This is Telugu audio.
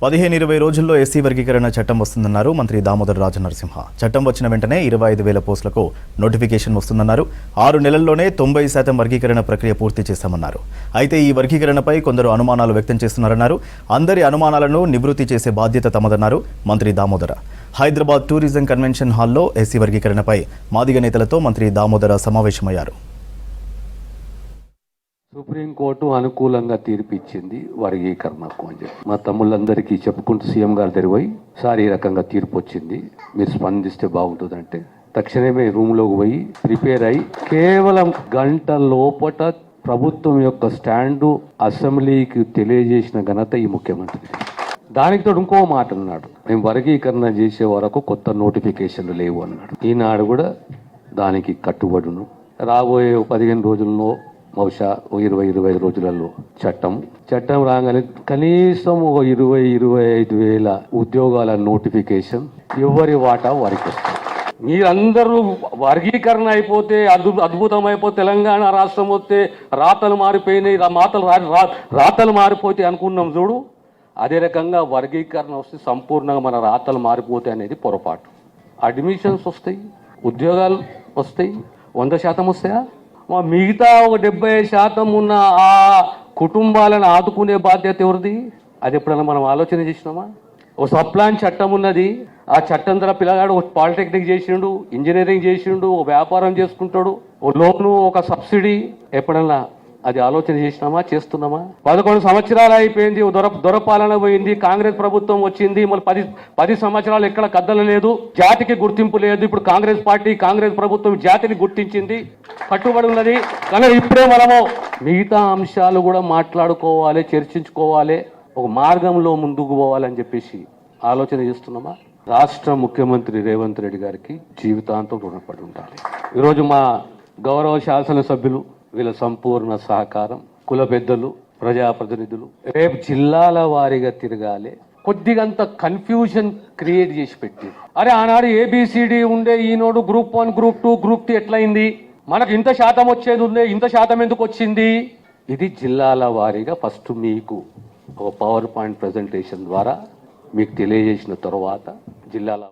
15-20 రోజుల్లో ఎస్సీ వర్గీకరణ చట్టం వస్తుందన్నారు మంత్రి దామోదర్ రాజనరసింహ. చట్టం వచ్చిన వెంటనే 25,000 పోస్టులకు నోటిఫికేషన్ వస్తుందన్నారు. 6 నెలల్లోనే 90% వర్గీకరణ ప్రక్రియ పూర్తి చేశామన్నారు. అయితే ఈ వర్గీకరణపై కొందరు అనుమానాలు వ్యక్తం చేస్తున్నారన్నారు. అందరి అనుమానాలను నివృత్తి చేసే బాధ్యత తమదన్నారు మంత్రి దామోదర. హైదరాబాద్ టూరిజం కన్వెన్షన్ హాల్లో ఎస్సీ వర్గీకరణపై మాదిగ నేతలతో మంత్రి దామోదర సమావేశమయ్యారు. సుప్రీంకోర్టు అనుకూలంగా తీర్పు ఇచ్చింది వర్గీకరణకు అని చెప్పి మా తమ్ముళ్ళందరికీ చెప్పుకుంటూ సీఎం గారు తెరిపోయి సార్ ఈ రకంగా తీర్పు వచ్చింది, మీరు స్పందిస్తే బాగుంటుందంటే తక్షణమే రూమ్లోకి పోయి ప్రిపేర్ అయ్యి కేవలం గంట లోపట ప్రభుత్వం యొక్క స్టాండు అసెంబ్లీకి తెలియజేసిన ఘనత ఈ ముఖ్యమంత్రి. దానికి తోడు ఇంకో మాట అన్నాడు, మేము వర్గీకరణ చేసే వరకు కొత్త నోటిఫికేషన్లు లేవు అన్నాడు. ఈనాడు కూడా దానికి కట్టుబడును. రాబోయే 15 రోజుల్లో బహుశా 20-25 రోజులలో చట్టం రాగానే కనీసం 20-25 వేల ఉద్యోగాల నోటిఫికేషన్ ఎవరి వాటా వారికి వస్తుంది. మీరందరూ వర్గీకరణ అయిపోతే అద్భుతం అయిపోతే తెలంగాణ రాష్ట్రం వస్తే రాతలు మారిపోయినాయి, రాతలు మారిపోతే అనుకున్నాం చూడు. అదే రకంగా వర్గీకరణ వస్తే సంపూర్ణంగా మన రాతలు మారిపోతాయి అనేది పొరపాటు. అడ్మిషన్స్ వస్తాయి, ఉద్యోగాలు వస్తాయి, 100% వస్తాయా? మిగతా 70% ఉన్న ఆ కుటుంబాలను ఆదుకునే బాధ్యత ఎవరిది? అది ఎప్పుడైనా మనం ఆలోచన చేసినామా? ఓ సప్లాన్ చట్టం ఉన్నది, ఆ చట్టం ద్వారా పిల్లగాడు పాలిటెక్నిక్ చేసిండు, ఇంజనీరింగ్ చేసిండు, ఓ వ్యాపారం చేసుకుంటాడు, ఓ లోను, ఒక సబ్సిడీ. ఎప్పుడన్నా అది ఆలోచన చేసినామా? చేస్తున్నామా? 11 సంవత్సరాలు అయిపోయింది, దొరపాలన పోయింది, కాంగ్రెస్ ప్రభుత్వం వచ్చింది, మళ్ళీ 10 సంవత్సరాలు ఎక్కడ కద్దలు లేదు, జాతికి గుర్తింపు లేదు. ఇప్పుడు కాంగ్రెస్ ప్రభుత్వం జాతిని గుర్తించింది, కట్టుబడి ఉన్నది. కానీ ఇప్పుడే మనము మిగతా అంశాలు కూడా మాట్లాడుకోవాలి, చర్చించుకోవాలి, ఒక మార్గంలో ముందుకు పోవాలని చెప్పేసి ఆలోచన చేస్తున్నామా? రాష్ట్ర ముఖ్యమంత్రి రేవంత్ రెడ్డి గారికి జీవితాంతం రుణపడి ఉండాలి. ఈరోజు మా గౌరవ శాసనసభ్యులు వీళ్ళ సంపూర్ణ సహకారం, కుల పెద్దలు, ప్రజాప్రతినిధులు రేపు జిల్లాల వారీగా తిరగాలి. కొద్దిగంత కన్ఫ్యూజన్ క్రియేట్ చేసి పెట్టి, అరే ఆనాడు ABCD ఉండే, ఈనాడు గ్రూప్ 1, గ్రూప్ 2, గ్రూప్ 3 ఎట్లయింది, మనకు ఇంత శాతం వచ్చేది ఉండే, ఇంత శాతం ఎందుకు వచ్చింది? ఇది జిల్లాల వారీగా ఫస్ట్ మీకు ఒక PowerPoint ప్రజెంటేషన్ ద్వారా మీకు తెలియజేసిన తర్వాత జిల్లాల